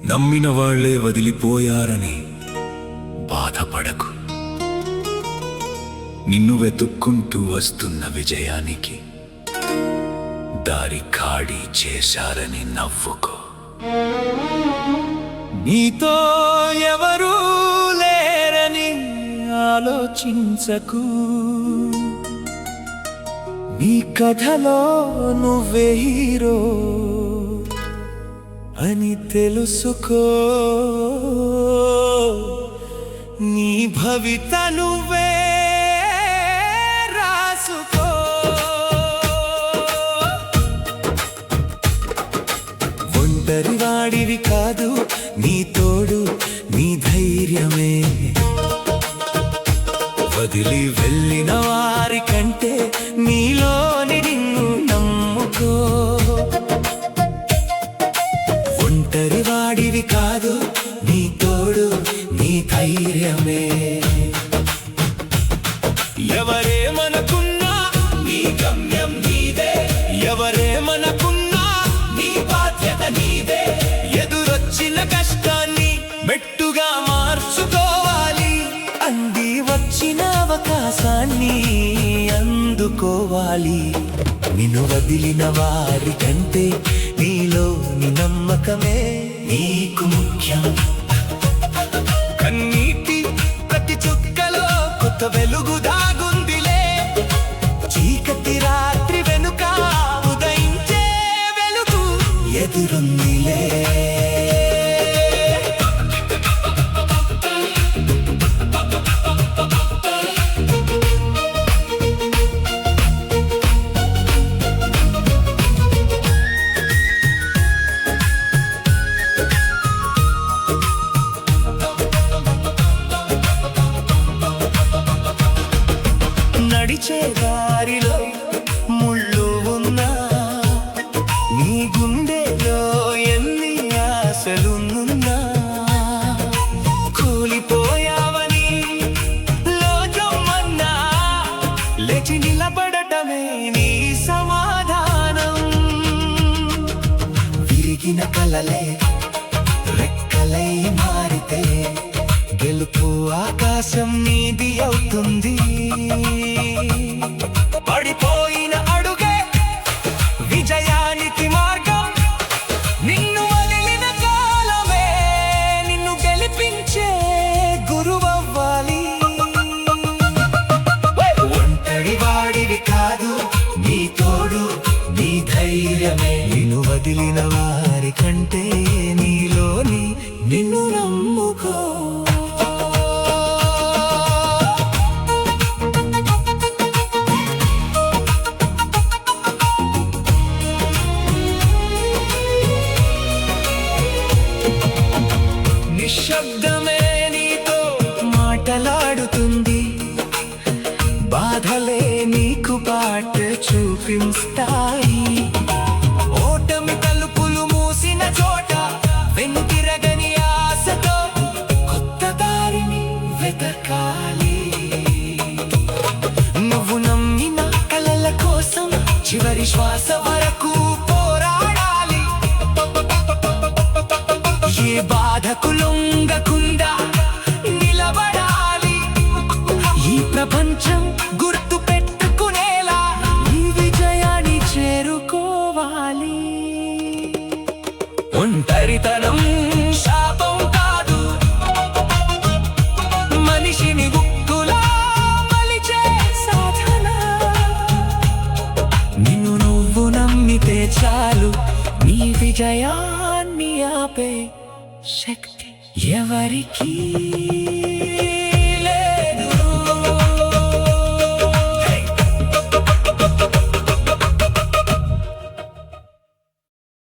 నమ్మిన వాళ్లే వదిలిపోయారని బాధపడకు. నిన్ను వెతుక్కుంటూ వస్తున్న విజయానికి దారి ఖాళీ చేశారని నవ్వుకో. నీతో ఎవరూ లేరని ఆలోచించకు. నీ కథలో నువ్వే హీరో అని తెలుసుకో. నీ భవిత నువ్వే రాసుకో. ఒంటరివాడివి కాదు, నీ తోడు నీ ధైర్యమే. వదిలి వెళ్ళిన వారి కంటే నీలోని నిన్ను నమ్ముకో. ఒంటరివాడివి కాదు, నీ తోడు నీ ధైర్యమే. ఎవరేమనుకున్నా నీ గమ్యం నీదే, ఎవరేమనుకున్నా నీ బాధ్యత నీదే. ఎదురొచ్చిన కష్టాన్ని మెట్టుగా మార్చుకోవాలి, అంది వచ్చిన అవకాశాన్ని అందుకోవాలి. నిన్ను వదిలిన వారి కంటే నీలోని నమ్మకమే నీకు ముఖ్యం. కన్నీటి ప్రతి చుక్కలో కొత్త వెలుగు దాగుందిలే. చీకటి రాత్రి వెనుక ఉదయించే వెలుగు ఎదురుందిలే. నడిచే దారిలో ముళ్ళు ఉన్నా, నీ గుండెలో ఎన్ని ఆశలున్నా, కూలిపోయావని లోకమన్నా లేచి నిలబడటమే నీ సమాధానం. విరిగిన కలలే రెక్కలై మారితే గెలుపు ఆకాశం నీది అవుతుంది. పడిపోయిన అడుగే విజయానికి మార్గం. నిన్ను వదిలిన కాలమే నిన్ను గెలిపించే గురువవ్వాలి. ఒంటరి వాడివి కాదు, నీ తోడు నీ ధైర్యమే. నిన్ను వదిలిన వారి కంటే నీలోని నిన్ను నమ్ముకో. నిశ్శబ్దమే నీతో మాటలాడుతుంది, బాధలే నీకు బాట చూపిస్తాయి. ఓటమి తలుపులు మూసిన చోట వెనుతిరగని ఆశతో కొత్త దారిని వెతకాలి. నువ్వు నమ్మిన కలల కోసం చివరి శ్వాస వరకు పోరాడాలి. ఏ బాధకు లొంగకుండా నిలబడాలి. ఈ ప్రపంచం గుర్తు పెట్టుకునేలా ఈ విజయాన్ని చేరుకోవాలి. ఒంటరితనం శాపం కాదు, మనిషిని గుక్కులా మలిచే సాధన. నిన్ను నువ్వు నమ్మితే చాలు, నీ విజయాన్ని ఆపే శక్తి ఎవరికీ